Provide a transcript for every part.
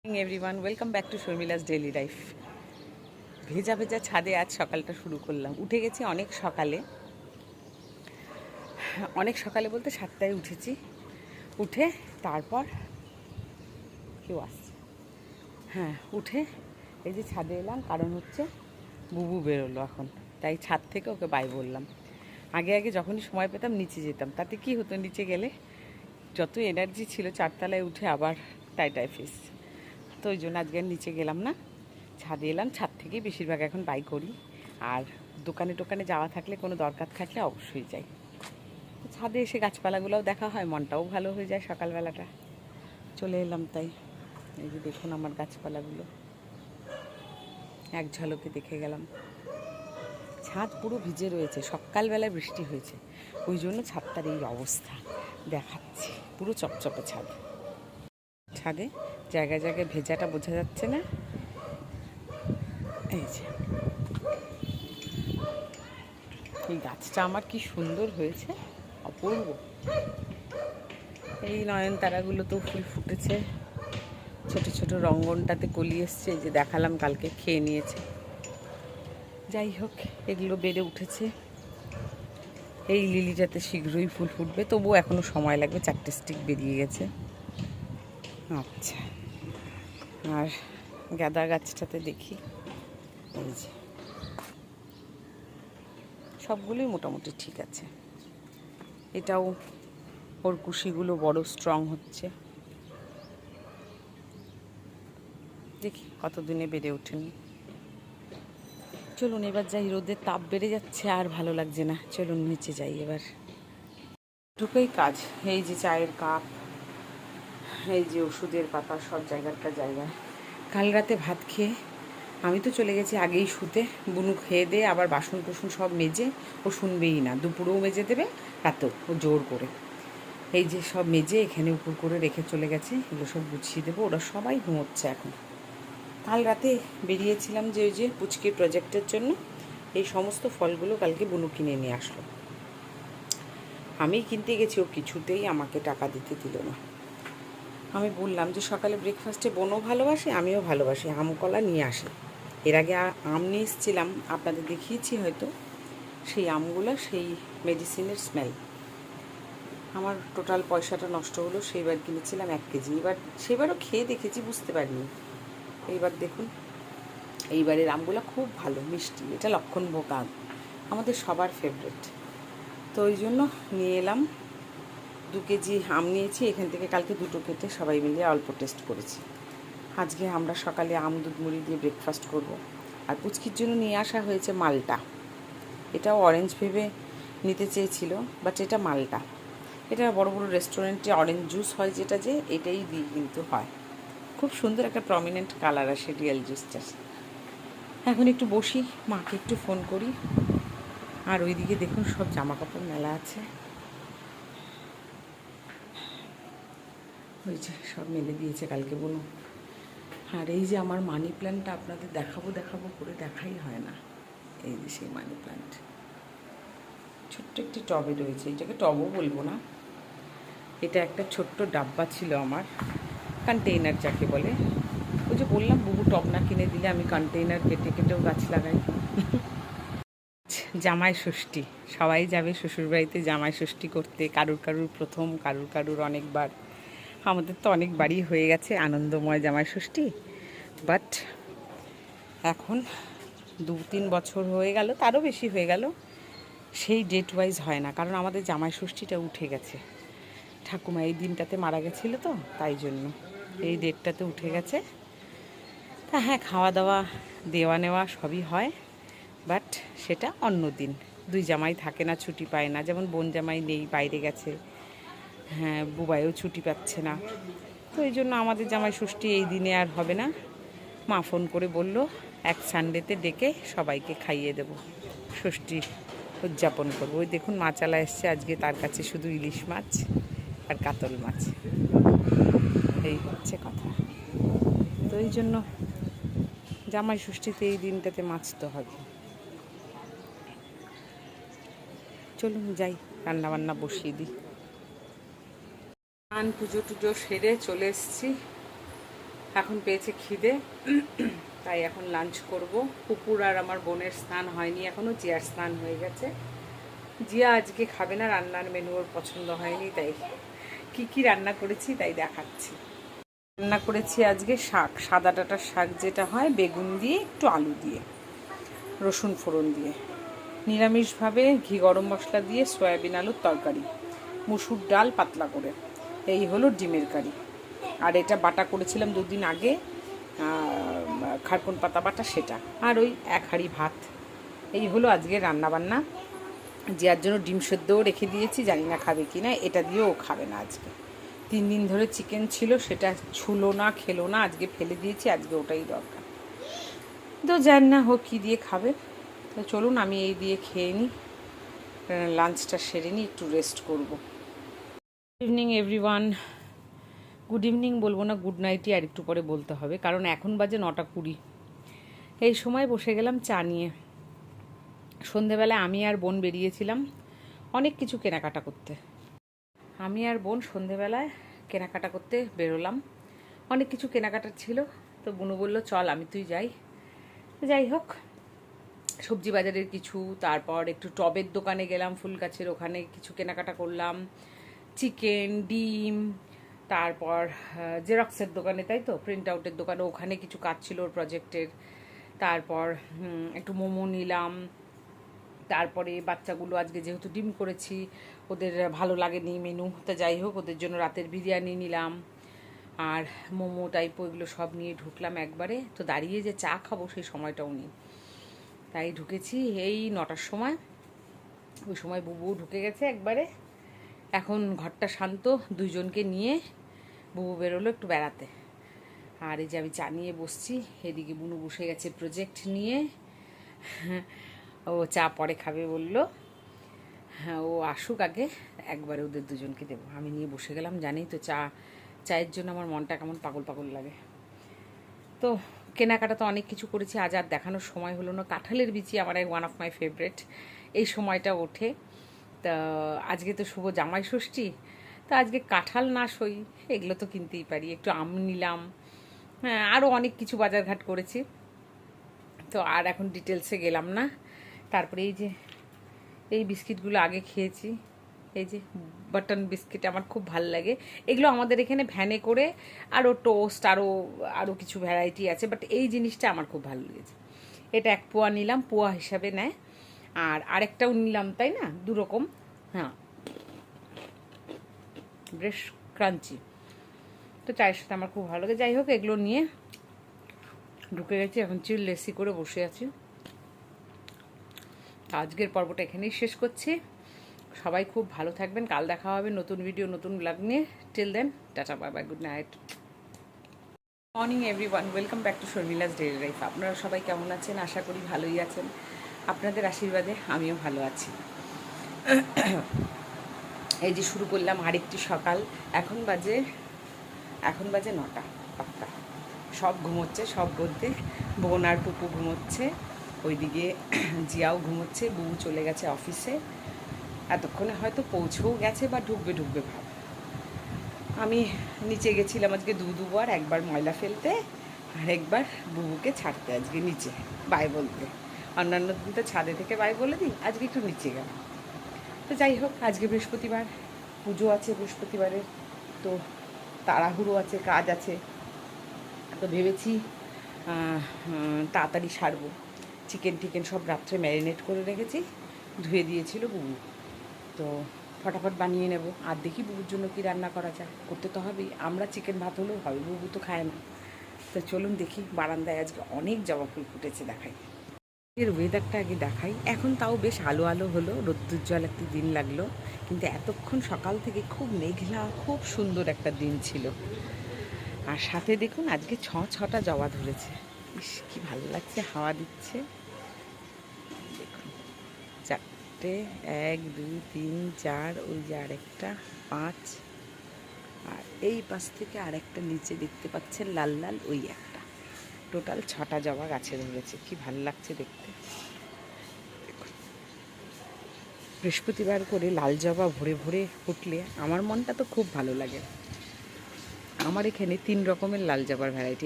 Everyone welcome back to Sharmila's daily life. ভেজা ভেজা ছাদে আজ সকালটা শুরু করলাম। উঠে গেছি অনেক সকালে বলতে 7টায় উঠেছি। উঠে তারপর কেউ আসছে, হ্যাঁ, উঠে এই যে ছাদে এলাম, কারণ হচ্ছে বুবু বেরোলো এখন, তাই ছাদ থেকে ওকে বাই বললাম। আগে আগে যখনই সময় পেতাম নিচে যেতাম, তাতে কি হতো, নিচে গেলে যত এনার্জি ছিল 4তলায় উঠে আবার টাই ফিস, তো ওই জন্য আজকে আর নিচে গেলাম না, ছাদে এলাম। ছাদ থেকেই বেশিরভাগ এখন বাই করি, আর দোকানে যাওয়া থাকলে, কোনো দরকার থাকলে অবশ্যই যাই। তো ছাদে এসে গাছপালাগুলোও দেখা হয়, মনটাও ভালো হয়ে যায়। সকালবেলাটা চলে এলাম, তাই এই যে দেখুন আমার গাছপালাগুলো এক ঝলকে দেখে গেলাম। ছাদ পুরো ভিজে রয়েছে, সকালবেলায় বৃষ্টি হয়েছে, ওই জন্য ছাদটার এই অবস্থা দেখাচ্ছি। পুরো চপচপে ছাদে জায়গায় জায়গায় ভেজাটা বোঝা যাচ্ছে না। এই যে এই গাছটা আমার কি সুন্দর হয়েছে, অপূর্ব। এই নয়নতারাগুলো তো ফুল ফুটেছে, ছোট ছোট রঙ্গনটাতে কলি এসছে, এই যে দেখালাম কালকে, খেয়ে নিয়েছে। যাই হোক, এগুলো বেড়ে উঠেছে। এই লিলিটাতে শীঘ্রই ফুল ফুটবে, তবুও এখনও সময় লাগবে, 4টে স্টিক বেরিয়ে গেছে। আচ্ছা, আর গাঁদা গাছটাতে দেখি, এই যে সবগুলোই মোটামুটি ঠিক আছে। এটাও ওর কুশিগুলো বড় স্ট্রং হচ্ছে, দেখি কতদিনে বেড়ে ওঠেনি। চলুন এবার যাই, রোদের তাপ বেড়ে যাচ্ছে, আর ভালো লাগছে না। চলুন নিচে যাই এবার। দুটোই কাজ, এই যে চায়ের কাপ, এই যে ওষুধের পাতা, সব জায়গায়। কাল রাতে ভাত খেয়ে আমি তো চলে গেছি আগেই শুতে। বুনু খেয়ে দিয়ে আবার বাসন কুসন সব মেজে, ও শুনবেই না, দুপুরেও মেজে দেবে, রাতেও, ও জোর করে। এই যে সব মেজে এখানে উপর করে রেখে চলে গেছে, এগুলো সব গুছিয়ে দেবো। ওরা সবাই ঘুমোচ্ছে এখন। কাল রাতে বেরিয়েছিলাম যে ওই যে পুচকির প্রজেক্টের জন্য, এই সমস্ত ফলগুলো কালকে বুনু কিনে নিয়ে আসলো। আমি কিনতে গেছি, ও কিছুতেই আমাকে টাকা দিতে দিল না। আমি বললাম যে সকালে ব্রেকফাস্টে বোনও ভালোবাসে, আমিও ভালোবাসি, আম কলা নিয়ে আসে। এর আগে আম নিয়ে এসেছিলাম, আপনাদের দেখিয়েছি হয়তো, সেই আমগুলো, সেই মেডিসিনের স্মেল। আমার টোটাল পয়সাটা নষ্ট হলো। সেইবার কিনেছিলাম 1 কেজি, এবার সেবারও খেয়ে দেখেছি, বুঝতে পারিনি। এইবার দেখুন, এইবারের আমগুলো খুব ভালো মিষ্টি, এটা লক্ষণভোগ আম, আমাদের সবার ফেভারিট। তো ওই জন্য নিয়ে এলাম। 2 কেজি আম নিয়েছি, এখান থেকে কালকে 2টো কেটে সবাই মিলে অল্প টেস্ট করেছি। আজকে আমরা সকালে আম দুধ মুড়ি দিয়ে ব্রেকফাস্ট করব। আর পুচকির জন্য নিয়ে আসা হয়েছে মালটা। এটাও অরেঞ্জ ভেবে নিতে চেয়েছিল, বাট এটা মালটা। এটা বড় বড় রেস্টুরেন্টে অরেঞ্জ জুস হয় যেটা, যে এটাই দিয়ে কিন্তু হয়। খুব সুন্দর একটা প্রমিনেন্ট কালার আসে রিয়েল জুসটার। এখন একটু বসি, মাকে একটু ফোন করি। আর ওইদিকে দেখুন সব জামা কাপড় মেলা আছে, ওই যে সব মেলে দিয়েছে কালকে বুনু। আর এই যে আমার মানি প্ল্যান্টটা আপনাদের দেখাবো করে দেখাই হয় না। এই যে সেই মানি প্ল্যান্ট, ছোট্ট একটি টবে রয়েছে, এটাকে টবও বলবো না, এটা একটা ছোট্ট ডাব্বা ছিল আমার, কন্টেইনার যাকে বলে। ওই যে বললাম বুবু টব না কিনে দিলে আমি কন্টেইনার কেটেও গাছ লাগাই। জামাই ষষ্ঠী, সবাই যাবে শ্বশুরবাড়িতে জামাই ষষ্ঠী করতে, কারুর প্রথম, কারুর অনেকবার। আমাদের তো অনেকবারই হয়ে গেছে আনন্দময় জামাই ষষ্ঠী, বাট এখন 2-3 বছর হয়ে গেল, তারও বেশি হয়ে গেল, সেই ডেট ওয়াইজ হয় না, কারণ আমাদের জামাই ষষ্ঠীটা উঠে গেছে। ঠাকুমা এই দিনটাতে মারা গেছিলো, তো তাই জন্য এই ডেটটাতে উঠে গেছে। তা হ্যাঁ, খাওয়া দাওয়া, দেওয়া নেওয়া সবই হয়, বাট সেটা অন্য দিন। 2 জামাই থাকে না, ছুটি পায় না, যেমন বোন জামাই নেই, বাইরে গেছে, হ্যাঁ, বুবাইও ছুটি পাচ্ছে না। তো এই জন্য আমাদের জামাই ষষ্ঠী এই দিনে আর হবে না। মা ফোন করে বলল এক সানডেতে ডেকে সবাইকে খাইয়ে দেব, ষষ্ঠী উদযাপন করবো। ওই দেখুন মাচালা এসছে আজকে, তার কাছে শুধু ইলিশ মাছ আর কাতল মাছ, এই হচ্ছে কথা। তো এই জন্য জামাই ষষ্ঠীতে এই দিনটাতে মাছ তো হবে। চলুন যাই, রান্নাবান্না বসিয়ে দিই। পুজো টুজো সেরে চলে এসেছি, এখন পেয়েছে খিদে, তাই এখন লাঞ্চ করব। পুকুর আর আমার বোনের স্নান হয়নি এখনও, জিয়ার স্নান হয়ে গেছে। জিয়া আজকে খাবে না, রান্নার মেনু ওর পছন্দ হয়নি, তাই কি রান্না করেছি তাই দেখাচ্ছি। রান্না করেছি আজকে শাক, সাদা ডাঁটার শাক যেটা হয়, বেগুন দিয়ে একটু আলু দিয়ে রসুন ফোড়ন দিয়ে, নিরামিষভাবে ঘি গরম মশলা দিয়ে সয়াবিন আলুর তরকারি, মুসুর ডাল পাতলা করে, এই হলো ডিমের কারি। আর এটা বাটা করেছিলাম 2 দিন আগে, খারকুন পাতা বাটা, সেটা। আর ওই 1 হাঁড়ি ভাত। এই হলো আজকে রান্নাবান্না। জিয়ার জন্য ডিম সেদ্ধও রেখে দিয়েছি, জানি না খাবে কি না। এটা দিয়েও ও খাবে না আজকে। 3 দিন ধরে চিকেন ছিল, সেটা ছুলো না, খেলো না, আজকে ফেলে দিয়েছি। আজকে ওটাই দরকার। তো জানি না হোক কী দিয়ে খাবে। তো চলুন আমি এই দিয়ে খেয়ে নিই, লাঞ্চটা সেরে নিই, একটু রেস্ট করব। Good evening everyone. Good evening বলবো না, গুড নাইটই আর একটু পরে বলতে হবে, কারণ এখন বাজে 9:20। এই সময় বসে গেলাম চা নিয়ে। সন্ধেবেলায় আমি আর বোন বেরিয়েছিলাম অনেক কিছু কেনাকাটা করতে। আমি আর বোন সন্ধেবেলায় কেনাকাটা করতে বেরোলাম, অনেক কিছু কেনাকাটার ছিল। তো বোনু বলল চল আমি তুই যাই। যাই হোক, সবজি বাজারের কিছু, তারপর একটু টবের দোকানে গেলাম, ফুল গাছের ওখানে কিছু কেনাকাটা করলাম, চিকেন, ডিম, তারপর জেরক্সের দোকানে, তাই তো, প্রিন্ট আউটের দোকানে, ওখানে কিছু কাজ ছিল ওর প্রজেক্টের। তারপর একটু মোমো নিলাম। তারপরে বাচ্চাগুলো আজকে যেহেতু ডিম করেছি, ওদের ভালো লাগেনি মেনু, তা যাই হোক ওদের জন্য রাতের বিরিয়ানি নিলাম, আর মোমো টাইপ ওইগুলো সব নিয়ে ঢুকলাম একবারে। তো দাঁড়িয়ে যে চা খাবো সেই সময়টাও নেই, তাই ঢুকেছি এই 9টার সময়। ওই সময় বুবু ঢুকে গেছে একবারে। এখন ঘরটা শান্ত, 2জনকে নিয়ে বুবু বেরোলো একটু বেড়াতে। আর এই যে আমি চা নিয়ে বসছি, এদিকে বুনু বসে গেছে প্রজেক্ট নিয়ে। ও চা পরে খাবে বললো। হ্যাঁ, ও আসুক আগে, একবারে ওদের 2জনকে দেবো। আমি নিয়ে বসে গেলাম, জানি তো চায়ের জন্য আমার মনটা কেমন পাগল পাগল লাগে। তো কেনাকাটা তো অনেক কিছু করেছি, আজ আর দেখানোর সময় হলো না। কাঁঠালের বিচি আমার ওয়ান অফ মাই ফেভারেট, এই সময়টা ওঠে। তা আজকে তো শুভ জামাই ষষ্ঠী, তো আজকে কাঁঠাল না সই এগুলো তো কিনতেই পারি। একটু আম নিলাম, হ্যাঁ, আরও অনেক কিছু বাজারঘাট করেছি। তো আর এখন ডিটেলসে গেলাম না। তারপরে এই যে এই বিস্কিটগুলো আগে খেয়েছি, এই যে বাটন বিস্কিট আমার খুব ভাল লাগে। এগুলো আমাদের এখানে ভ্যানে করে, আরও টোস্ট, আরও কিছু ভ্যারাইটি আছে, বাট এই জিনিসটা আমার খুব ভালো লেগেছে। এটা 1 পোয়া নিলাম, পোয়া হিসাবে নেয়। আর আরেকটাও নিলাম, তাই না, 2 রকম। হ্যাঁ, বেশ ক্রাঞ্চি। তো চায়ের সাথে আমার খুব ভালো লাগে। যাই হোক, এগুলো নিয়ে ঢুকে গেছি, এখন চিল লেসি করে বসে আছি। আজকের পর্বটা এখানেই শেষ করছি। সবাই খুব ভালো থাকবেন, কাল দেখা হবে নতুন ভিডিও, নতুন ব্লগ নিয়ে। Till then, tata, bye bye, good night. Morning everyone, welcome back to Sharmila's daily life. আপনারা সবাই কেমন আছেন? আশা করি ভালোই আছেন। আপনাদের আশীর্বাদে আমিও ভালো আছি। এই যে শুরু করলাম আরেকটি সকাল। এখন বাজে 9টা পাক্কা। সব ঘুমোচ্ছে, সব বলতে বোন আর পুপু ঘুমোচ্ছে, ওইদিকে জিয়াও ঘুমোচ্ছে, বুবু চলে গেছে অফিসে। এতক্ষণে হয়তো পৌঁছেও গেছে বা ঢুকবে ভাব। আমি নিচে গেছিলাম আজকে 2বার, একবার ময়লা ফেলতে আর একবার বুবুকে ছাড়তে। আজকে নিচে বাই বলতে, অন্যান্য দিন তো ছাদে থেকে বাই বলে দিই, আজকে একটু নিচে গেলাম। তো যাই হোক, আজকে বৃহস্পতিবার, পুজো আছে বৃহস্পতিবারের, তো তাড়াহুড়ো আছে, কাজ আছে। তো ভেবেছি তাড়াতাড়ি সারবো। চিকেন সব রাত্রে ম্যারিনেট করে রেখেছি, ধুয়ে দিয়েছিল বুবু, তো ফটাফট বানিয়ে নেব। আর দেখি বুবুর জন্য কি রান্না করা যায়, করতে তো হবেই। আমরা চিকেন ভাত হলেও হবে, বুবু তো খায় না। তো চলুন দেখি, বারান্দায় আজকে অনেক জবা ফুল ফুটেছে, দেখাই। এর ওয়েদারটা আগে দেখাই। এখন তাও বেশ আলো আলো হলো, রোদ্দুজ্জ্বল একটি দিন লাগলো, কিন্তু এতক্ষণ সকাল থেকে খুব মেঘলা, খুব সুন্দর একটা দিন ছিল। আর সাথে দেখুন আজকে 6টা জবা ধরেছে। ইস, কি ভালো লাগছে, হাওয়া দিচ্ছে। দেখুন, 4টে, 1 2 3 4, ওই যে আরেকটা 5, আর এই পাশ থেকে আরেকটা নিচে দেখতে পাচ্ছেন লাল লাল, ওই একটা। টোটাল 6টা জবা গাছে ধরেছে, কি ভালো লাগছে দেখতে। দেখুন, বৃহস্পতিবার করে লাল জবা ভরে ভরে ফুটলে আমার মনটা তো খুব ভালো লাগে। আমার এখানে 3 রকমের লাল জবার ভ্যারাইটি,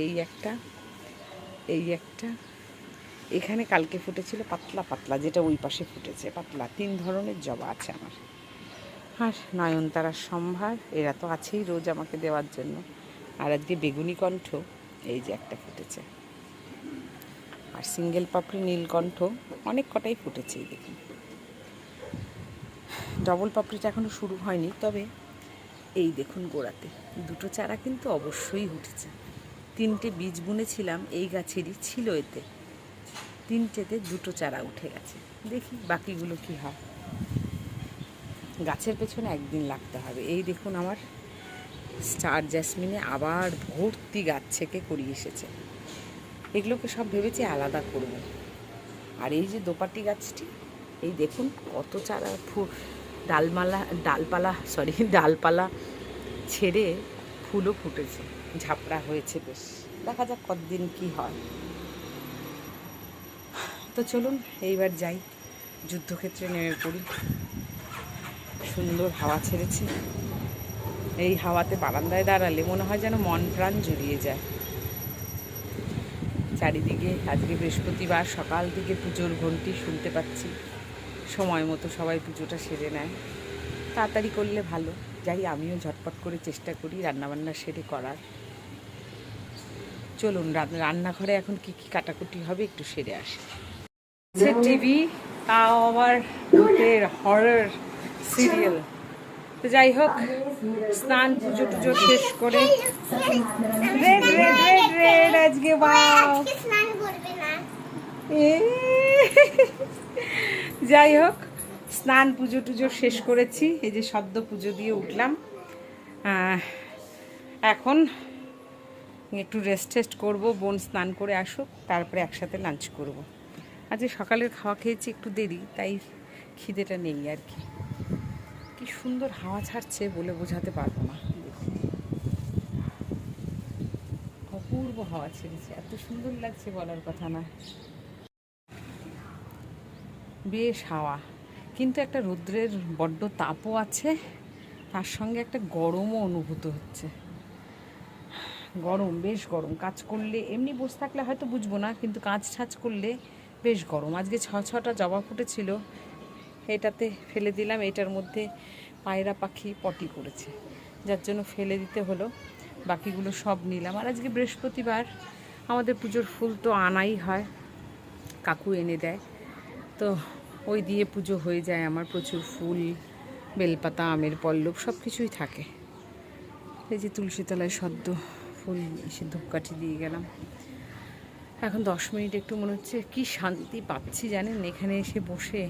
এই একটা এখানে কালকে ফুটেছিল পাতলা পাতলা, যেটা ওই পাশে ফুটেছে পাতলা। 3 ধরনের জবা আছে আমার। আর নয়নতারার সম্ভার, এরা তো আছেই রোজ আমাকে দেওয়ার জন্য। আর আজকে বেগুনি কণ্ঠ এই যে একটা ফুটেছে। আর সিঙ্গেল পাপড়ি নীলকণ্ঠ অনেক কটাই ফুটেছে। এই দেখুন, ডবল পাপড়িটা এখনও শুরু হয়নি, তবে এই দেখুন গোড়াতে 2টো চারা কিন্তু অবশ্যই উঠেছে। 3টে বীজ বুনেছিলাম এই গাছেরই ছিল, এতে 3টেতে 2টো চারা উঠে গেছে। দেখি বাকিগুলো কি হয়। গাছের পেছনে একদিন লাগতে হবে। এই দেখুন আমার স্টার জ্যাসমিনে আবার ভর্তি গাছ থেকে করিয়ে এসেছে। এগুলোকে সব ভেবেছি আলাদা করব। আর এই যে দোপাটি গাছটি, এই দেখুন কত চারা ডালপালা ছেড়ে ফুলও ফুটেছে, ঝাপড়া হয়েছে বেশ। দেখা যাক কতদিন কি হয়। তো চলুন এইবার যাই, যুদ্ধক্ষেত্রে নেমে পড়ি। সুন্দর হাওয়া ছেড়েছে, এই হাওয়াতে বারান্দায় দাঁড়ালে মনে হয় যেন মন প্রাণ জুড়িয়ে যায়। চারিদিকে আজকে বৃহস্পতিবার, সকাল থেকে পুজোর ঘন্টি শুনতে পাচ্ছি। সময় মতো সবাই পুজোটা সেরে নেয়, তাড়াতাড়ি করলে ভালো। যাই, আমিও ঝটপট করে চেষ্টা করি রান্নাবান্না সেরে করার। চলুন রান্নাঘরে এখন কি কি কাটাকুটি হবে একটু সেরে আসি। টিভি, তাও আবার ভূতের হরর সিরিয়াল। তো যাই হোক, স্নান পুজো টুজো শেষ করে আজকে যাই হোক, স্নান পুজো টুজো শেষ করেছি। এই যে সদ্য পুজো দিয়ে উঠলাম, এখন একটু রেস্ট করবো। বোন স্নান করে আসুক, তারপরে একসাথে লাঞ্চ করব। আজকে সকালের খাওয়া খেয়েছি একটু দেরি, তাই খিদেটা নেই আর কি। কি সুন্দর হাওয়া ছাড়ছে বলে বোঝাতে পারবো না। দেখুন, অপূর্ব হাওয়া ছেড়েছে, এত সুন্দর লাগছে বলার কথা না। বেশ হাওয়া, কিন্তু একটা রৌদ্রের বড্ড তাপও আছে, তার সঙ্গে একটা গরমও অনুভূত হচ্ছে। গরম, বেশ গরম। কাজ করলে, এমনি বসে থাকলে হয়তো বুঝবো না, কিন্তু কাজ ঠাজ করলে বেশ গরম। আজকে 6টা জবা ফুটেছিল, এটাতে ফেলে দিলাম। এটার মধ্যে পায়রা পাখি পটি করেছে, যার জন্য ফেলে দিতে হলো। বাকিগুলো সব নিলাম। আর আজকে বৃহস্পতিবার, আমাদের পুজোর ফুল তো আনাই হয়, কাকু এনে দেয়, তো ওই দিয়ে পুজো হয়ে যায় আমার। প্রচুর ফুল, বেলপাতা, আমের পল্লব সব কিছুই থাকে। এই যে তুলসীতলায় সদ্য ফুল এসে ধূপকাঠি দিয়ে গেলাম। এখন 10 মিনিট একটু মনে হচ্ছে কি শান্তি পাচ্ছি জানেন এখানে এসে বসে,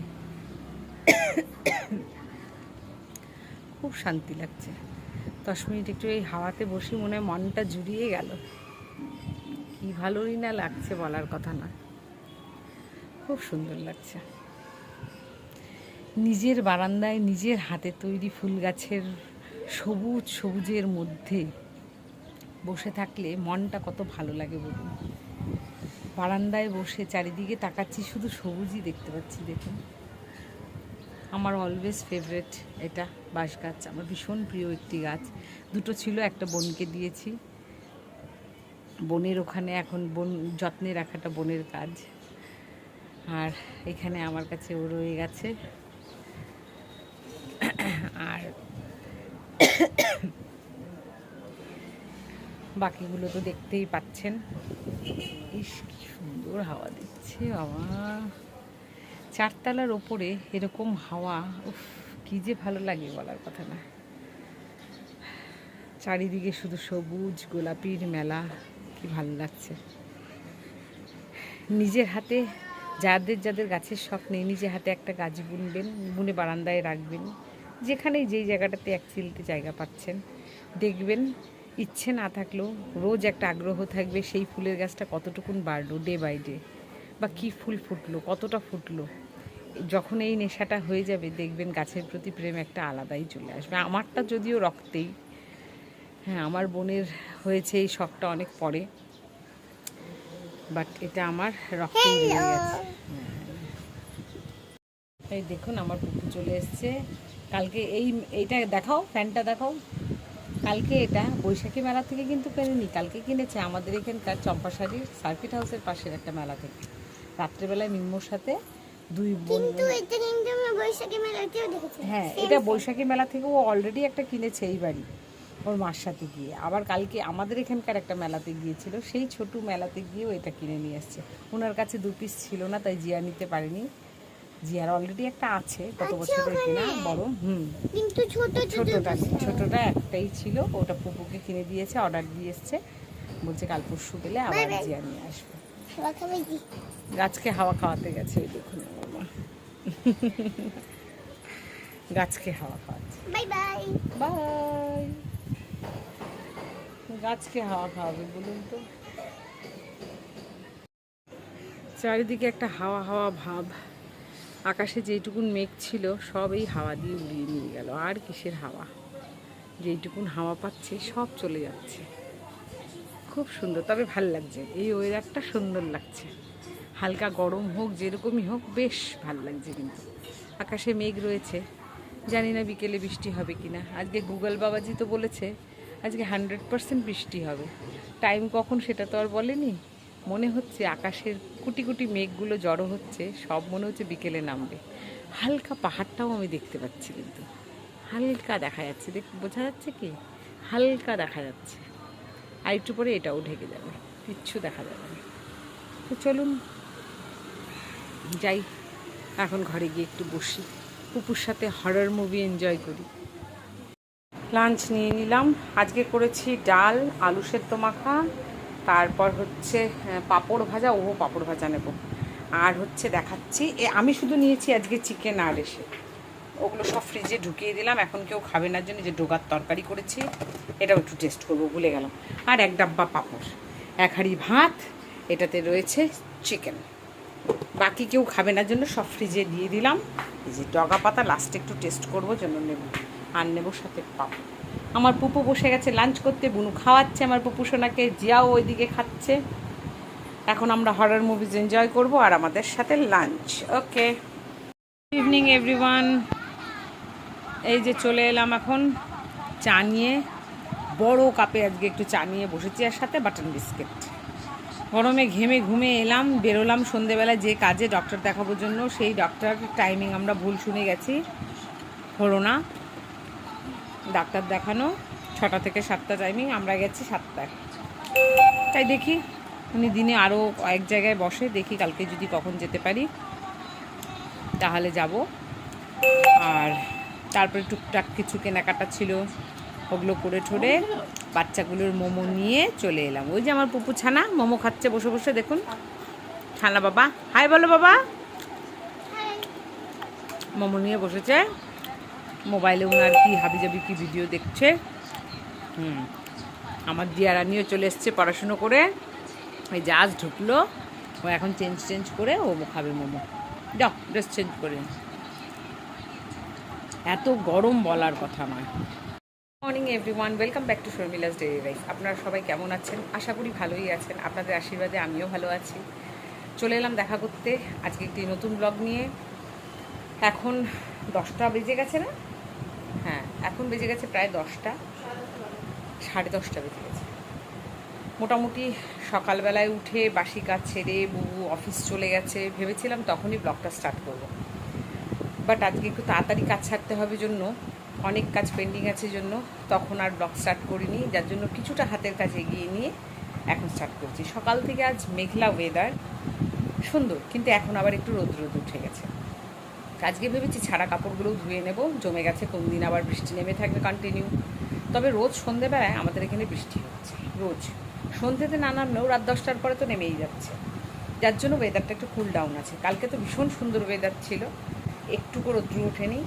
খুব শান্তি লাগছে। 10 মিনিট একটু এই হাওয়াতে বসে মনে হয় মনটা জুড়িয়ে গেল। কি ভালোই না লাগছে বলার কথা না, খুব সুন্দর লাগছে। নিজের বারান্দায় নিজের হাতে তৈরি ফুল গাছের সবুজের মধ্যে বসে থাকলে মনটা কত ভালো লাগে বলুন। বারান্দায় বসে চারিদিকে তাকাচ্ছি, শুধু সবুজই দেখতে পাচ্ছি। দেখুন, আমার অলওয়েজ ফেভারেট এটা বাঁশ গাছ, আমার ভীষণ প্রিয় একটি গাছ। 2টো ছিল, একটা বোনকে দিয়েছি। বোনের ওখানে এখন যত্নে রাখাটা বোনের কাজ, আর এখানে আমার কাছে ও রয়ে গেছে। আর বাকিগুলো তো দেখতেই পাচ্ছেন। ইস, কি সুন্দর হাওয়া দিচ্ছে বাবা! 4 তলার ওপরে এরকম হাওয়া, উফ, কি যে ভালো লাগে বলার কথা না। চারিদিকে শুধু সবুজ গোলাপির মেলা, কি ভালো লাগছে। নিজের হাতে, যাদের গাছের শখ নেই, নিজের হাতে একটা গাছ বুনে বারান্দায় রাখবেন। যেখানেই যেই জায়গাটাতে 1 চিলতে জায়গা পাচ্ছেন, দেখবেন ইচ্ছে না থাকলেও রোজ একটা আগ্রহ থাকবে সেই ফুলের গাছটা কতটুকুন বাড়লো ডে বাই ডে, বা কী ফুল ফুটলো, কতটা ফুটলো। যখন এই নেশাটা হয়ে যাবে, দেখবেন গাছের প্রতি প্রেম একটা আলাদাই চলে আসবে। আমারটা যদিও রক্তেই, হ্যাঁ, আমার বোনের হয়েছে এই শখটা অনেক পরে, বাট এটা আমার রক্তেই রয়ে গেছে। এই দেখুন আমার পুকু চলে এসছে। কালকে এইটা দেখাও, ফ্যানটা দেখাও, কালকে এটা বৈশাখী মেলা থেকে কিন্তু কেনেনি, কালকে কিনেছে আমাদের এখানকার চম্পাশাড়ির সার্কিট হাউসের পাশের একটা মেলা থেকে। রাত্রেবেলায় মিম্মোর সাথে দুই বোন। হ্যাঁ, এটা বৈশাখী মেলা থেকে ও অলরেডি একটা কিনেছে এইবারই ওর মার সাথে গিয়ে। আবার কালকে আমাদের এখানকার একটা মেলাতে গিয়েছিল, সেই ছোট মেলাতে গিয়েও এটা কিনে নিয়ে এসছে। ওনার কাছে 2 পিস ছিল না, তাই জিয়া নিতে পারেনি। জিয়ার অলরেডি একটা আছে, কত বছরের কিনা বড়। কিন্তু ছোটটা একটাই ছিল, ওটা পুপুকে কিনে দিয়েছে, অর্ডার দিয়ে এসছে। বলছে কাল পরশু গেলে আবার জিয়া নিয়ে আসবে। গাছকে হাওয়া খাওয়াতে গেছে, ওই দেখুন মামা গাছকে হাওয়া খাওয়াচ্ছে। Bye bye bye. গাছকে হাওয়া খাওয়াবে বলুন তো। চারিদিকে একটা হাওয়া হাওয়া ভাব, আকাশে যেইটুকুন মেঘ ছিল সব এই হাওয়া দিয়ে উড়িয়ে নিয়ে গেল। আর কিসের হাওয়া, যেইটুকুন হাওয়া পাচ্ছে সব চলে যাচ্ছে। খুব সুন্দর, তবে ভাল লাগছে, এই ওয়েদারটা সুন্দর লাগছে। হালকা গরম হোক যেরকমই হোক বেশ ভাল লাগছে। কিন্তু আকাশে মেঘ রয়েছে, জানি না বিকেলে বৃষ্টি হবে কি না। আজকে গুগল বাবাজি তো বলেছে আজকে 100% বৃষ্টি হবে। টাইম কখন সেটা তো আর বলেনি। মনে হচ্ছে আকাশের কুটি কুটি মেঘগুলো জড়ো হচ্ছে, সব মনে হচ্ছে বিকেলে নামবে। হালকা পাহাড়টাও আমি দেখতে পাচ্ছি, কিন্তু হালকা দেখা যাচ্ছে, বোঝা যাচ্ছে কি হালকা দেখা যাচ্ছে। আর একটু পরে এটাও ঢেকে যাবে, কিচ্ছু দেখা যাবে না। তো চলুন যাই, এখন ঘরে গিয়ে একটু বসি, পুপুর সাথে হরর মুভি এনজয় করি। লাঞ্চ নিয়ে নিলাম, আজকে করেছি ডাল, আলু সেদ্ধ মাখা, তারপর হচ্ছে পাঁপড় ভাজা, পাঁপড় ভাজা নেব। আর হচ্ছে দেখাচ্ছি, আমি শুধু নিয়েছি আজকে চিকেন আর এসে, ওগুলো সব ফ্রিজে ঢুকিয়ে দিলাম। এখন কেউ খাবে না জন্য যে ডোগার তরকারি করেছি, এটাও একটু টেস্ট করবো, ভুলে গেলাম। আর 1 ডাব্বা পাঁপড়, 1 হাঁড়ি ভাত, এটাতে রয়েছে চিকেন। বাকি কেউ খাবে না জন্য সব ফ্রিজে দিয়ে দিলাম। এই যে ডগা পাতা লাস্টে একটু টেস্ট করবো জন্য নেব, আর নেবো সাথে পাঁপড়। আমার পুপু বসে গেছে লাঞ্চ করতে, বুনু খাওয়াচ্ছে আমার পুপু সোনাকে, জিয়াও ওইদিকে খাচ্ছে। এখন আমরা হরর মুভিজ এনজয় করব আর আমাদের সাথে লাঞ্চ। ওকে, গুড ইভিনিং এভরিওয়ান। এই যে চলে এলাম এখন চা নিয়ে, বড় কাপে আজকে একটু চা নিয়ে বসেছি, আর সাথে বাটন বিস্কিট। গরমে ঘেমে ঘুমে এলাম, বেরোলাম সন্ধেবেলা যে কাজে ডক্টর দেখানোর জন্য, সেই ডক্টর টাইমিং আমরা ভুল শুনে গেছি, হলো না। ডাক্তার দেখানো 6টা থেকে 7টা টাইমিং, আমরা গেছি 7টায়। তাই দেখি উনি দিনে আরও এক জায়গায় বসে, দেখি কালকে যদি কখন যেতে পারি তাহলে যাব। আর তারপরে টুকটাক কিছু কেনাকাটা ছিল, ওগুলো করে ঠোরে বাচ্চাগুলোর মোমো নিয়ে চলে এলাম। ওই যে আমার পুপু ছানা মোমো খাচ্ছে বসে বসে, দেখুন ছানা বাবা, হাই বলো বাবা। মোমো নিয়ে বসেছে, মোবাইলে ওনার কি হাবিজাবি কি ভিডিও দেখছে। আমার দিয়ারানিও চলে এসছে পড়াশুনো করে, ওই জাজ ঢুকলো, ও এখন চেঞ্জ করে ও খাবে মোমো। যাও ড্রেস চেঞ্জ করে। এত গরম বলার কথা নয়। Morning everyone, welcome back to Sharmila's daily life. আপনারা সবাই কেমন আছেন? আশা করি ভালোই আছেন, আপনাদের আশীর্বাদে আমিও ভালো আছি। চলে এলাম দেখা করতে আজকে একটি নতুন ব্লগ নিয়ে। এখন 10টা বেজে গেছে না? হ্যাঁ, এখন বেজে গেছে প্রায় 10টা, 10:30 বেজে গেছে। মোটামুটি সকালবেলায় উঠে বাসি কাজ ছেড়ে বুবু অফিস চলে গেছে, ভেবেছিলাম তখনই ব্লগটা স্টার্ট করব। বাট আজকে একটু তাড়াতাড়ি কাজ ছাড়তে হবে জন্য, অনেক কাজ পেন্ডিং আছে জন্য তখন আর ব্লগ স্টার্ট করিনি, যার জন্য কিছুটা হাতের কাজ এগিয়ে নিয়ে এখন স্টার্ট করছি। সকাল থেকে আজ মেঘলা ওয়েদার, সুন্দর, কিন্তু এখন আবার একটু রোদ উঠে গেছে। আজকে ভেবেছি ছাড়া কাপড়গুলোও ধুয়ে নেব, জমে গেছে, কোন দিন আবার বৃষ্টি নেমে থাকবে কন্টিনিউ। তবে রোজ সন্ধেবেলায় আমাদের এখানে বৃষ্টি হচ্ছে, রোজ সন্ধ্যেতে না নামলেও রাত 10টার পরে তো নেমেই যাচ্ছে, যার জন্য ওয়েদারটা একটু কুল ডাউন আছে। কালকে তো ভীষণ সুন্দর ওয়েদার ছিল, একটুকু রোদ্রু ওঠেনি।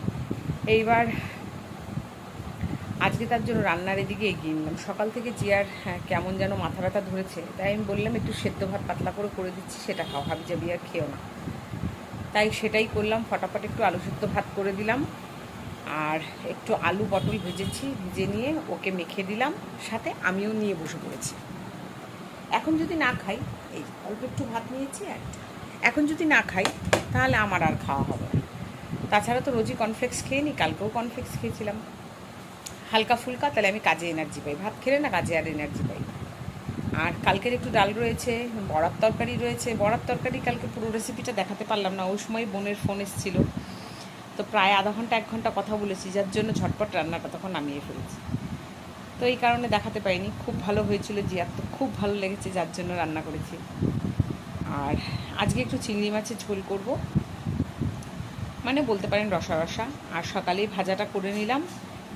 এইবার আজকে তার জন্য রান্নার এদিকে এগিয়ে নিলাম। সকাল থেকে জিয়ার কেমন যেন মাথা ব্যথা ধরেছে, তাই আমি বললাম একটু সেদ্ধ ভাত পাতলা করে দিচ্ছি, সেটা খাও, হাবিজাবি আর খেও না। তাই সেটাই করলাম, ফটাফট একটু আলু সেদ্ধ ভাত করে দিলাম, আর একটু আলু পটল ভেজে নিয়ে ওকে মেখে দিলাম, সাথে আমিও নিয়ে বসে পড়েছি। এখন যদি না খাই, এই অল্প একটু ভাত নিয়েছি, আর এখন যদি না খাই তাহলে আমার আর খাওয়া হবে না। তাছাড়া তো রোজই কর্নফ্লেক্স খেয়ে নিই, কালকেও কর্নফ্লেক্স খেয়েছিলাম। হালকা ফুলকা, তাহলে আমি কাজে এনার্জি পাই। ভাত খেলে না কাজে আর এনার্জি পাই। আর কালকের একটু ডাল রয়েছে, বড়ার তরকারি রয়েছে। বড়ার তরকারি কালকে পুরো রেসিপিটা দেখাতে পারলাম না, ওই সময় বোনের ফোন এসেছিল, তো প্রায় আধা ঘন্টা 1 ঘন্টা কথা বলেছি, যার জন্য ঝটপট রান্নাটা তখন নামিয়ে ফেলেছি। তো এই কারণে দেখাতে পাইনি। খুব ভালো হয়েছিল, জিয়ার তো খুব ভালো লেগেছে, যার জন্য রান্না করেছি। আর আজকে একটু চিংড়ি মাছের ঝোল করব, মানে বলতে পারেন রসা রসা। আর সকালেই ভাজাটা করে নিলাম,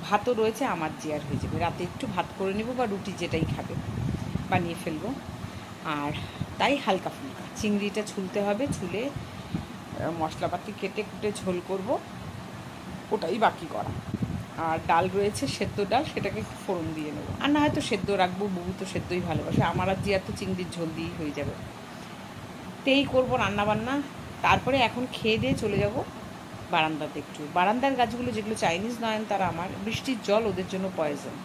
ভাতও রয়েছে, আমার জিয়ার হয়ে যাবে। রাতে একটু ভাত করে নেব বা রুটি যেটাই খাবে বানিয়ে ফেলবো। আর তাই হালকা ফুলকা চিংড়িটা ছুলতে হবে, ছুলে মশলাপাতি কেটে কুটে ঝোল করব, ওটাই বাকি করা। আর ডাল রয়েছে, সেদ্ধ ডাল, সেটাকে ফোড়ন দিয়ে নেবো। আর না হয়তো সেদ্ধ রাখবো, বুবু তো সেদ্ধই ভালোবাসে, আমার আর জিয়ার তো চিংড়ির ঝোল দিয়েই হয়ে যাবে। তো এই করবো রান্নাবান্না। তারপরে এখন খেয়ে দিয়ে চলে যাব বারান্দাতে একটু। বারান্দার গাছগুলো যেগুলো চাইনিজ নয়নতারা, আমার বৃষ্টির জল ওদের জন্য পয়জন।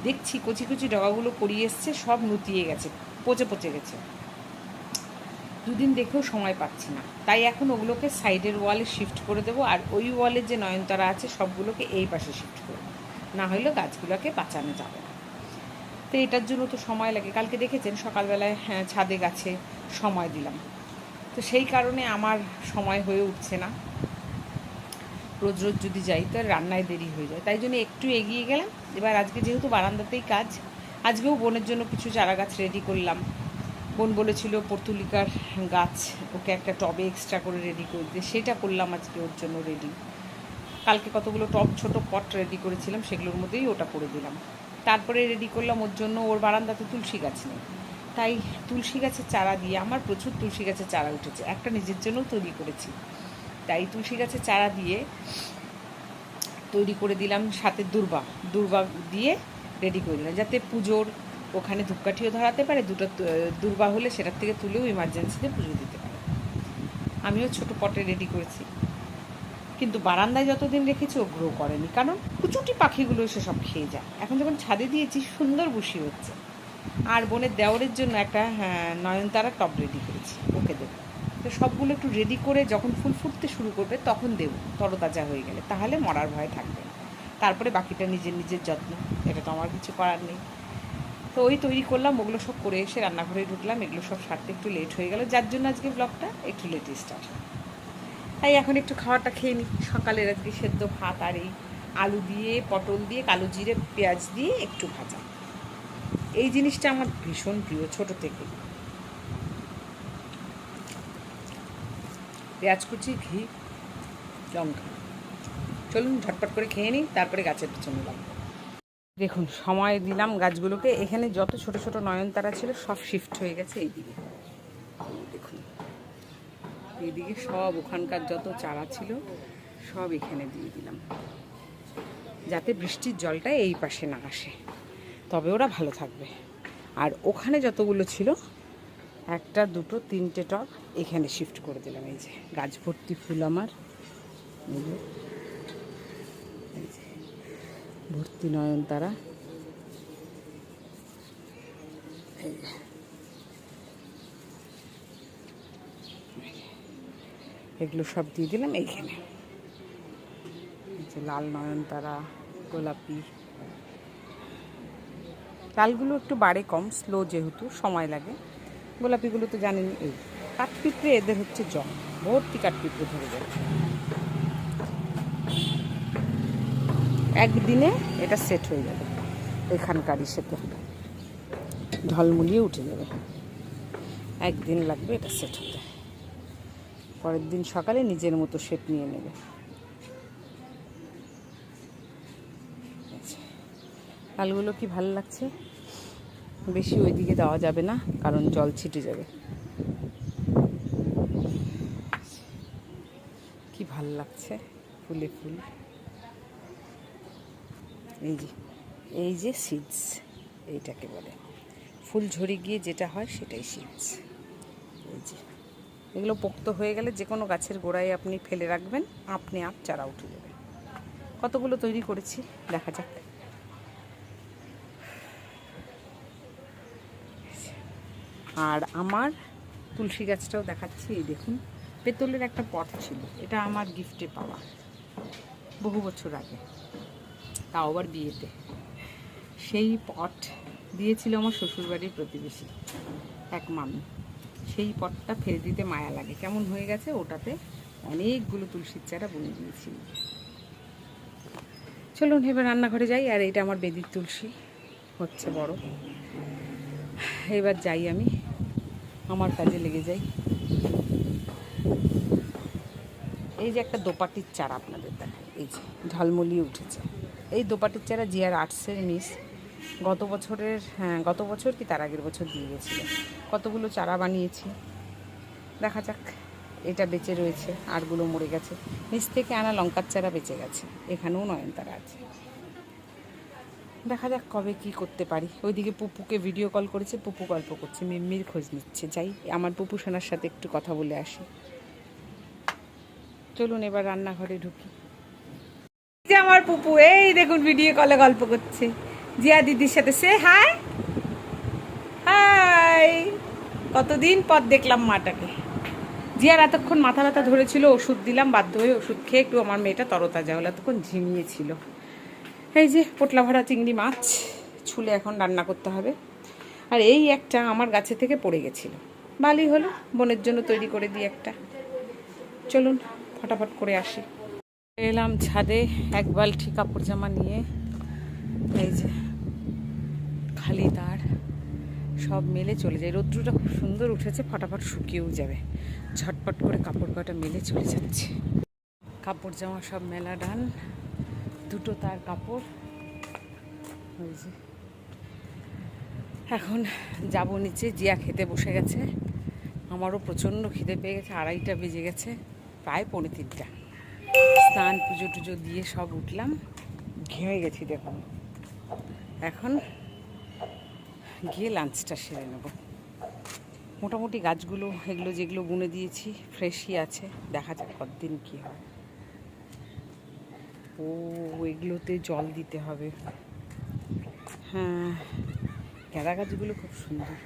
দেখছি কচি কচি ডগাগুলো করিয়ে এসছে, সব নুতিয়ে গেছে, পচে পচে গেছে। দুদিন দেখেও সময় পাচ্ছি না, তাই এখন ওগুলোকে সাইডের ওয়ালে শিফট করে দেবো। আর ওই ওয়ালের যে নয়নতারা আছে সবগুলোকে এই পাশে শিফট করবো, না হলে গাছগুলোকে বাঁচানো যাবে না। তো এটার জন্য তো সময় লাগে। কালকে দেখেছেন সকালবেলায় ছাদে গাছে সময় দিলাম, তো সেই কারণে আমার সময় হয়ে উঠছে না। রোজ রোজ যদি যাই তো রান্নায় দেরি হয়ে যায়, তাই জন্য একটু এগিয়ে গেলাম। এবার আজকে যেহেতু বারান্দাতেই কাজ, আজকেও বোনের জন্য কিছু চারা গাছ রেডি করলাম। বোন বলেছিল পর্তুলিকার গাছ ওকে একটা টবে এক্সট্রা করে রেডি করে দিতে, সেটা করলাম আজকে ওর জন্য রেডি। কালকে কতগুলো টব ছোটো পট রেডি করেছিলাম, সেগুলোর মধ্যেই ওটা করে দিলাম। তারপরে রেডি করলাম ওর জন্য, ওর বারান্দাতে তুলসী গাছ নেই, তাই তুলসী গাছের চারা দিয়ে, আমার প্রচুর তুলসী গাছের চারা উঠেছে, একটা নিজের জন্যও তৈরি করেছি, তাই তুলসী গাছের চারা দিয়ে তৈরি করে দিলাম। সাথে দূর্বা দিয়ে রেডি করে দিলাম, যাতে পুজোর ওখানে ধূপকাঠিও ধরাতে পারে। দুটো দূর্বা হলে সেটার থেকে তুলেও ইমার্জেন্সিতে পুজো দিতে পারে। আমিও ছোটো পটে রেডি করেছি, কিন্তু বারান্দায় যতদিন রেখেছি ও গ্রো করেনি, কারণ কুচুটি পাখিগুলো এসে সব খেয়ে যায়। এখন যখন ছাদে দিয়েছি সুন্দর বসি হচ্ছে। আর বোনের দেওরের জন্য একটা নয়নতারা টব রেডি করেছি, ওকে দেবো। তো সবগুলো একটু রেডি করে যখন ফুল ফুটতে শুরু করবে তখন দেবো, তরতাজা হয়ে গেলে, তাহলে মরার ভয় থাকবে না। তারপরে বাকিটা নিজের নিজের যত্ন, এটা তো আমার কিছু করার নেই। তো ওই তৈরি করলাম, ওগুলো সব করে এসে রান্নাঘরে ঢুকলাম, এগুলো সব সারতে একটু লেট হয়ে গেল, যার জন্য আজকে ব্লগটা একটু লেটে স্টার্ট। তাই এখন একটু খাওয়াটা খেয়ে নিই। সকালের আজকে সেদ্ধ ভাত আর এই আলু দিয়ে পটল দিয়ে কালো জিরে পেঁয়াজ দিয়ে একটু ভাজা, এই জিনিসটা আমার ভীষণ প্রিয় ছোটো থেকে। পেঁয়াজ কুচি, ঘি, লঙ্কা। চলুন ঝটপট করে খেয়ে নিই, তারপরে গাছের পিছনে লাগবো। দেখুন সময় দিলাম গাছগুলোকে, এখানে যত ছোট ছোট নয়নতারা ছিল সব শিফট হয়ে গেছে এইদিকে। দেখুন এইদিকে সব ওখানকার যত চারা ছিল সব এখানে দিয়ে দিলাম, যাতে বৃষ্টির জলটা এই পাশে না আসে, তবে ওরা ভালো থাকবে। আর ওখানে যতগুলো ছিল 1, 2, 3টে টব এখানে শিফট করে দিলাম। এই যে গাছ ভর্তি ফুল, আমার এই যে ভর্তি নয়নতারা, এগুলো সব দিয়ে দিলাম এইখানে। এই যে লাল নয়নতারা, গোলাপি, লালগুলো একটু বাড়ে কম, স্লো যেহেতু সময় লাগে। গোলাপিগুলো তো জানেন, এই কাঠপিঁপড়ে এদের হচ্ছে জল, ভর্তি কাঠপিঁপড়ে ধরে যাবে। একদিনে এটা সেট হয়ে যাবে, এখানকারই সাথে ঢলমুলিয়ে উঠে যাবে। একদিন লাগবে এটা সেট হতে, পরের দিন সকালে নিজের মতো শেপ নিয়ে নেবে। লালগুলো কি ভালো লাগছে, বেশি ওইদিকে দেওয়া যাবে না কারণ জল ছিটে যাবে। কি ভালো লাগছে ফুলে ফুল। এই যে সিডস, এইটাকে বলে ফুল ঝরে গিয়ে যেটা হয় সেটাই সিডস। এই যে এগুলো পোক্ত হয়ে গেলে যে কোনো গাছের গোড়ায় আপনি ফেলে রাখবেন, আপনি আপ চারা উঠে যাবে। কতগুলো তৈরি করেছি দেখা যাক। আর আমার তুলসী গাছটাও দেখাচ্ছি, এই দেখুন পেতলের একটা পট ছিল, এটা আমার গিফটে পাওয়া বহু বছর আগে। তাও আবার বিয়েতে। সেই পট দিয়েছিল আমার শ্বশুরবাড়ির প্রতিবেশী এক মামি। সেই পটটা ফেলে দিতে মায়া লাগে, কেমন হয়ে গেছে। ওটাতে অনেকগুলো তুলসীর চারা বুনে দিয়েছি। চলুন এবার রান্নাঘরে যাই। আর এটা আমার বেদির তুলসী হচ্ছে বড়। এবার যাই, আমি আমার কাজে লেগে যাই। এই যে একটা দোপাটির চারা আপনাদের দেখায়, এই যে ঝালমুলিয়ে উঠেছে। এই দোপাটির চারা জিয়ার আর্টসের মিস গত বছর কি তার আগের বছর দিয়ে গেছিল। কতগুলো চারা বানিয়েছি, দেখা যাক। এটা বেঁচে রয়েছে, আরগুলো মরে গেছে। নিচ থেকে আনা লঙ্কার চারা বেঁচে গেছে, এখানেও নয়নতারা আছে। দেখা যাক কবে কি করতে পারি। ওইদিকে পুপুকে ভিডিও কল করেছে, পুপু গল্প করছে, মিম্মির খোঁজ নিচ্ছে। যাই, আমার পুপু সোনার সাথে একটু কথা বলে আসি। চলুন এবার রান্নাঘরে ঢুকি। যে আমার পুপু, এই দেখুন ভিডিও কলে গল্প করছে জিয়া দিদির সাথে। সে হাই হাই, কতদিন পর দেখলাম মাটাকে। জিয়ার এতক্ষণ মাথা ব্যথা ধরেছিল, ওষুধ দিলাম, বাধ্য হয়ে ওষুধ খেয়ে একটু আমার মেয়েটা তরতাজা হলো। এতক্ষণ ঝিমিয়েছিল। এই যে পোটলা ভরা চিংড়ি মাছ ছুলে এখন রান্না করতে হবে। আর এই একটা আমার গাছে থেকে পড়ে গেছিল, ভালোই হলো, বোনের জন্য তৈরি করে দিই একটা। চলুন ফটাফট করে আসি। এলাম ছাদে এক বালতি কাপড় জামা নিয়ে। এই যে খালি তার সব মেলে চলে যায়। রৌদ্রটা খুব সুন্দর উঠেছে, ফটাফট শুকিয়েও যাবে। ঝটপট করে কাপড় কটা মেলে চলে যাচ্ছে। কাপড় জামা সব মেলা ডান। দুটো তার কাপড়। ওই যে এখন যাব নিচে। জিয়া খেতে বসে গেছে, আমারও প্রচণ্ড খিদে পেয়ে গেছে। 2:30 বেজে গেছে, প্রায় 2:45। স্নান পুজো টুজো দিয়ে সব উঠলাম, ঘেমে গেছি দেখুন। এখন গিয়ে লাঞ্চটা সেরে নেব। মোটামুটি গাছগুলো এগুলো যেগুলো বুনে দিয়েছি ফ্রেশই আছে, দেখা যাক কতদিন কী হয়। ও এগুলোতে জল দিতে হবে। হ্যাঁ, গাঁদা গাছগুলো খুব সুন্দর,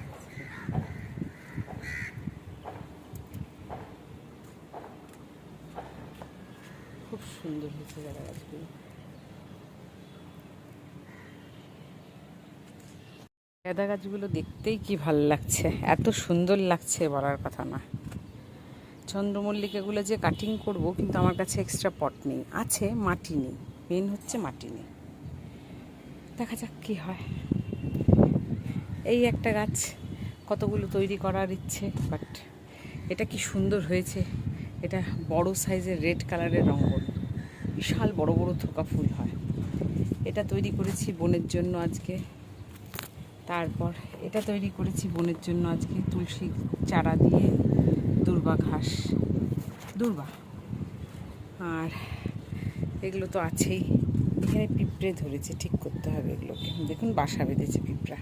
খুব সুন্দর হয়েছে গাঁদা গাছগুলো। গাঁদা গাছগুলো দেখতেই কি ভালো লাগছে, এত সুন্দর লাগছে বলার কথা না। চন্দ্রমল্লিকাগুলো যে কাটিং করব, কিন্তু আমার কাছে এক্সট্রা পট নেই, আছে মাটি নেই, মেন হচ্ছে মাটি নেই। দেখা যাক কী হয়। এই একটা গাছ, কতগুলো তৈরি করার ইচ্ছে, বাট এটা কি সুন্দর হয়েছে। এটা বড় সাইজের রেড কালারের রঙ্গন, বিশাল বড় বড় থোকা ফুল হয়। এটা তৈরি করেছি বোনের জন্য আজকে। তারপর এটা তৈরি করেছি বোনের জন্য আজকে, তুলসী চারা দিয়ে দূর্বা ঘাস, দূর্বা। আর এগুলো তো আছেই। এখানে পিঁপড়ে ধরেছে, ঠিক করতে হবে এগুলোকে। দেখুন বাসা বেঁধেছে পিঁপড়া।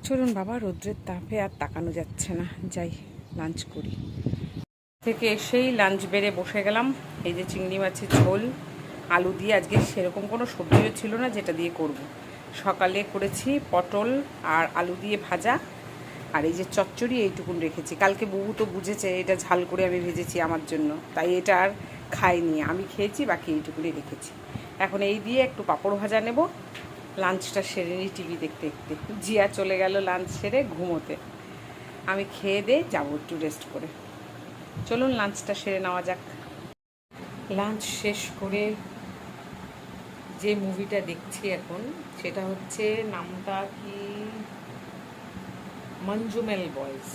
চলুন বাবা, রৌদ্রের তাপে আর তাকানো যাচ্ছে না, যাই লাঞ্চ করি। থেকে এসেই লাঞ্চ বেড়ে বসে গেলাম। এই যে চিংড়ি মাছের ঝোল আলু দিয়ে, আজকে সেরকম কোনো সবজিও ছিল না যেটা দিয়ে করব। সকালে করেছি পটল আর আলু দিয়ে ভাজা, আর এই যে চচ্চড়ি এইটুকুন রেখেছি। কালকে বুবু তো বুঝেছে এটা ঝাল করে আমি ভেজেছি আমার জন্য, তাই এটা আর খাইনি, আমি খেয়েছি, বাকি এইটুকুনি রেখেছি। এখন এই দিয়ে একটু পাঁপড় ভাজা নেব, লাঞ্চটা সেরে নিই টিভি দেখতে দেখতে। জিয়া চলে গেল লাঞ্চ সেরে ঘুমোতে, আমি খেয়ে দিয়ে যাবো একটু রেস্ট করে। চলুন লাঞ্চটা সেরে নেওয়া যাক। লাঞ্চ শেষ করে যে মুভিটা দেখছি এখন, সেটা হচ্ছে, নামটা কি, মঞ্জুমেল বয়েজ।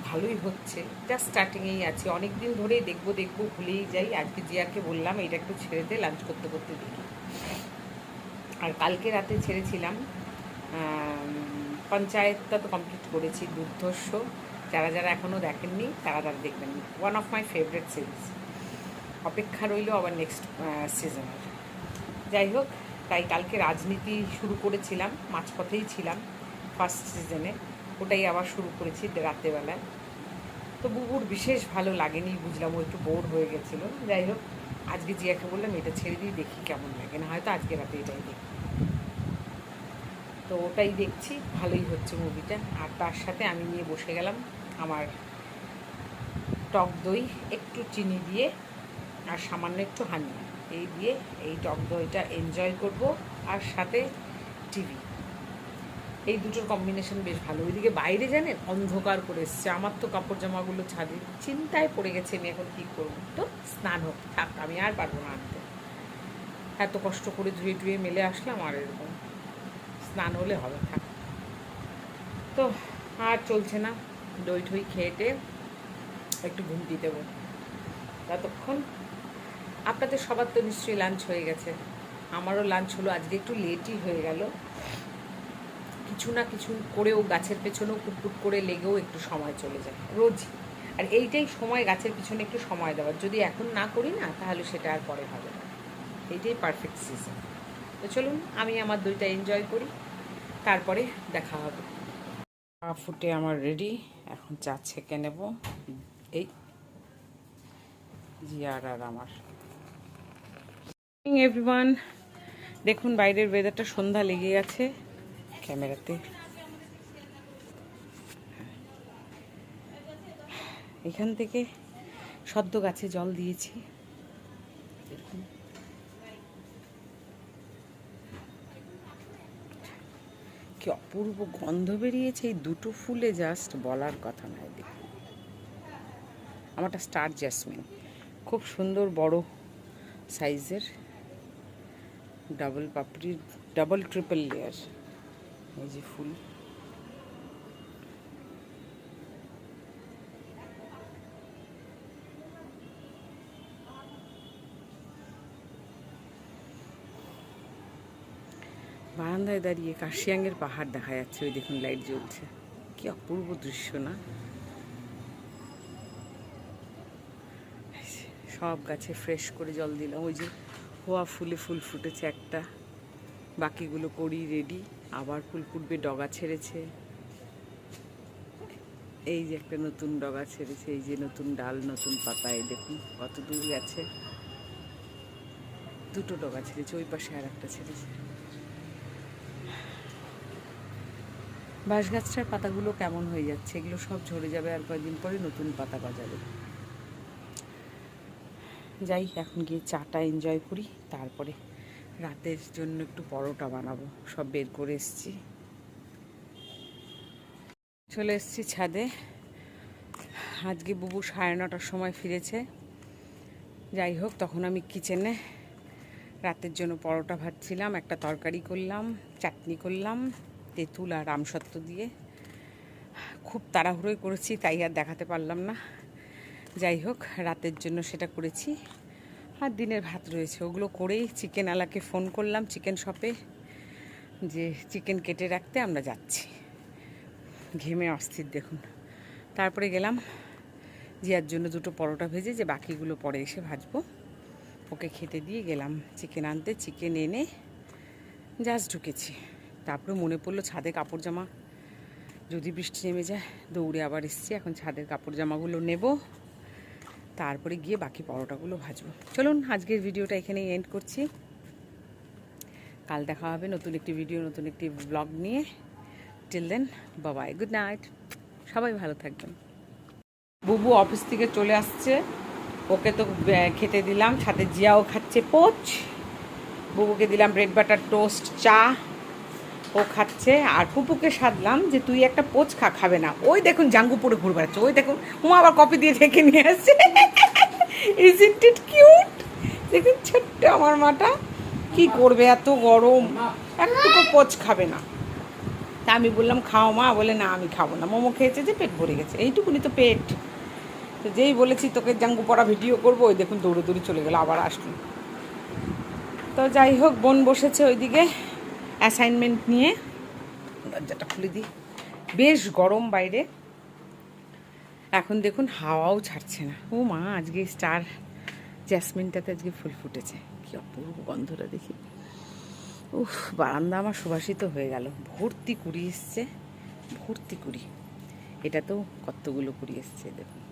ভালোই হচ্ছে, জাস্ট স্টার্টিংয়েই আছি, অনেক দিন ধরেই দেখবো ভুলেই যাই। আজকে জিয়াকে বললাম এটা একটু ছেড়ে দে, লাঞ্চ করতে করতে দেখি। আর কালকে রাতে ছেড়েছিলাম পঞ্চায়েতটা, তো কমপ্লিট করেছি। দুর্ধর্ষ, যারা যারা এখনও দেখেননি তারা দেখবেন, one of my favourite series. অপেক্ষা রইল আবার নেক্সট সিজনের। যাই হোক, তাই কালকে রাজনীতি শুরু করেছিলাম, মাঝপথেই ছিলাম ফার্স্ট সিজনে, ওটাই আবার শুরু করেছি রাত্রেবেলায়। তো বুবুর বিশেষ ভালো লাগেনি, বুঝলাম, ও একটু বোর হয়ে গেছিলো। যাই হোক, আজকে জিয়াকে বললাম এটা ছেড়ে দিয়ে দেখি কেমন লাগে, না হয়তো আজকে রাতে এটাই দেখি। তো ওটাই দেখছি, ভালোই হচ্ছে মুভিটা। আর তার সাথে আমি নিয়ে বসে গেলাম আমার টক দই, একটু চিনি দিয়ে আর সামান্য একটু হানি, এই দিয়ে এই টক দইটা এনজয় করব, আর সাথে টিভি। এই দুটোর কম্বিনেশন বেশ ভালো। ওইদিকে বাইরে জানেন অন্ধকার করে এসছে, আমার তো কাপড় জামাগুলো ছাদে, চিন্তায় পড়ে গেছে আমি এখন কী করবো। তো স্নান হোক, থাক, আমি আর পারবো না আনতে, এত কষ্ট করে ধুয়ে টুয়ে মেলে আসলাম, আর এরকম স্নান হলে হবে, থাক। তো আর চলছে না, দই ঠই খেয়েটে একটু ঘুমটি দেবো ততক্ষণ। আপনাদের সবার তো নিশ্চয়ই লাঞ্চ হয়ে গেছে, আমারও লাঞ্চ হলো, আজকে একটু লেটই হয়ে গেল। কিছু না কিছু করেও গাছের পেছনেও কুটকুট করে লেগেও একটু সময় চলে যায় রোজই, আর এইটাই সময় গাছের পিছনে একটু সময় দেওয়ার। যদি এখন না করি না তাহলে সেটা আর পরে হবে না, এইটাই পারফেক্ট সিজন। তো চলুন আমি আমার দইটা এনজয় করি, তারপরে দেখা হবে। চা ফুটে আমার রেডি, এখন চা ছেঁকে নেব। এই জিয়ার আর আমার। এভরিওয়ান, দেখুন বাইরের ওয়েদারটা, সন্ধ্যা লেগে গেছে ক্যামেরাতে। এখান থেকে সদ্য গাছে জল দিয়েছি, কি অপূর্ব গন্ধ বেরিয়েছে এই দুটো ফুলে, জাস্ট বলার কথা নয়। দেখুন আমারটা স্টার জ্যাসমিন, খুব সুন্দর বড় সাইজের, ডাবল পাপড়ি, ডাবল ট্রিপল লেয়ার, এই যে ফুল। বারান্দায় দাঁড়িয়ে কার্শিয়াংয়ের পাহাড় দেখা যাচ্ছে, ওই দেখুন লাইট জ্বলছে, কি অপূর্ব দৃশ্য না। সব গাছে ফ্রেশ করে জল দিলাম, ওই যে হোয়া ফুলে ফুল ফুটেছে একটা, বাকিগুলো করি রেডি, আবার ফুল ফুটবে, ডগা ছেড়েছে, এই যে একটা নতুন ডগা ছেড়েছে, এই যে নতুন ডাল, নতুন পাতা, এই দেখুন কত দূর গেছে, দুটো ডগা ছেড়েছে, ওই পাশে আর একটা ছেড়েছে। বাঁশ গাছটার পাতাগুলো কেমন হয়ে যাচ্ছে, এগুলো সব ঝরে যাবে, আর কয়েকদিন পরে নতুন পাতা গজাবে। যাই এখন গিয়ে চাটা এনজয় করি, তারপরে রাতের জন্য একটু পরোটা বানাবো, সব বের করে এসছি। চলে এসছি ছাদে, আজকে বুবু 9:30টার সময় ফিরেছে। যাই হোক, তখন আমি কিচেনে রাতের জন্য পরোটা ভাজছিলাম, একটা তরকারি করলাম, চাটনি করলাম তেঁতুল আর আমসত্ত্ব দিয়ে। খুব তাড়াহুড়োই করেছি, তাই আর দেখাতে পারলাম না। যাই হোক, রাতের জন্য সেটা করেছি, আর দিনের ভাত রয়েছে, ওগুলো করেই চিকেনওয়ালাকে ফোন করলাম চিকেন শপে, যে চিকেন কেটে রাখতে, আমরা যাচ্ছি। ঘেমে অস্থির দেখুন। তারপরে গেলাম জিয়ার জন্য দুটো পরোটা ভেজে, যে বাকিগুলো পরে এসে ভাজবো, ওকে খেতে দিয়ে গেলাম চিকেন আনতে। চিকেন এনে জাস্ট ঢুকেছি, তারপরে মনে পড়লো ছাদে কাপড় জামা, যদি বৃষ্টি নেমে যায়, দৌড়ে আবার এসছি। এখন ছাদের কাপড় জামাগুলো নেব, তারপরে গিয়ে বাকি পরোটাগুলো ভাজবো। চলুন আজকের ভিডিওটা এখানেই এন্ড করছি, কাল দেখা হবে নতুন একটি ভিডিও, নতুন একটি ব্লগ নিয়ে। Till then, bye, good night, সবাই ভালো থাকবেন। বুবু অফিস থেকে চলে আসছে, ওকে তো খেতে দিলাম, সাথে জিয়াও খাচ্ছে পোচ। বুবুকে দিলাম ব্রেড বাটার টোস্ট চা, ও খাচ্ছে। আর পুপুকে সাধলাম যে তুই একটা পোচ খাবে না, ওই দেখুন জাঙ্গু পরে ঘুরে বেড়াচ্ছে, ওই দেখুন উমা আবার কপি দিয়ে ঢেকে নিয়ে আসছে। Isn't it cute? দেখুন ছোট্ট আমার মাটা কি করবে, এত গরম, একটুকু পোচ খাবে না। তা আমি বললাম খাও মা, বলে না আমি খাবো না, মোমো খেয়েছে যে পেট ভরে গেছে, এইটুকুনি তো পেট। তো যেই বলেছি তোকে জাঙ্গু পড়া ভিডিও করবো, ওই দেখুন দৌড়ে দৌড়ে চলে গেলো, আবার আসলো। তো যাই হোক, বোন বসেছে ওইদিকে অ্যাসাইনমেন্ট নিয়ে, দরজাটা খুলে দিই, বেশ গরম বাইরে। এখন দেখুন হাওয়াও ছাড়ছে না। ও মা, আজকে স্টার জ্যাসমিনটাতে আজকে ফুল ফুটেছে, কি অপূর্ব গন্ধটা দেখি। উফ, বারান্দা আমার সুবাসিত হয়ে গেল, ভর্তি কুড়ি এসছে, ভর্তি কুড়ি। এটাতেও কতগুলো কুড়ি এসছে দেখুন,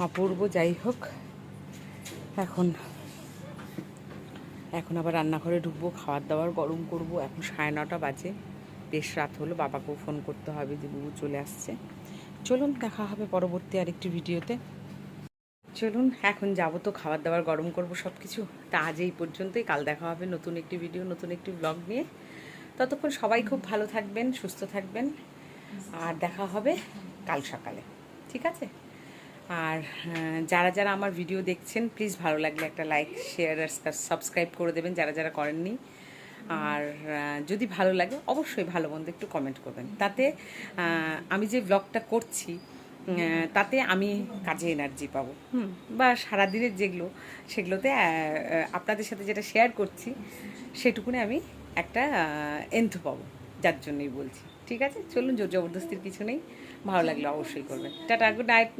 অপূর্ব। যাই হোক, এখন আবার রান্নাঘরে ঢুকবো, খাবার দাবার গরম করব। এখন 9:30 বাজে, বেশ রাত হলো, বাবাকেও ফোন করতে হবে যে বুবু চলে আসছে। চলুন দেখা হবে পরবর্তী আরেকটি ভিডিওতে। চলুন এখন যাবো তো, খাবার দাবার গরম করব সব কিছু। তা আজ এই পর্যন্তই, কাল দেখা হবে নতুন একটি ভিডিও, নতুন একটি ব্লগ নিয়ে। ততক্ষণ সবাই খুব ভালো থাকবেন, সুস্থ থাকবেন, আর দেখা হবে কাল সকালে, ঠিক আছে? আর যারা যারা আমার ভিডিও দেখছেন, প্লিজ ভালো লাগলে একটা লাইক, শেয়ার আর সাবস্ক্রাইব করে দেবেন যারা যারা করেননি। আর যদি ভালো লাগে অবশ্যই ভালো মন্দ একটু কমেন্ট করবেন, তাতে আমি যে ব্লগটা করছি তাতে আমি কাজে এনার্জি পাবো, বা সারাদিনের যেগুলো সেগুলোতে আপনাদের সাথে যেটা শেয়ার করছি সেটুকুনে আমি একটা এন্থ পাবো, যার জন্যই বলছি। ঠিক আছে, চলুন, জোর জবরদস্তির কিছু নেই, ভালো লাগলে অবশ্যই করবেন। Tata, good night.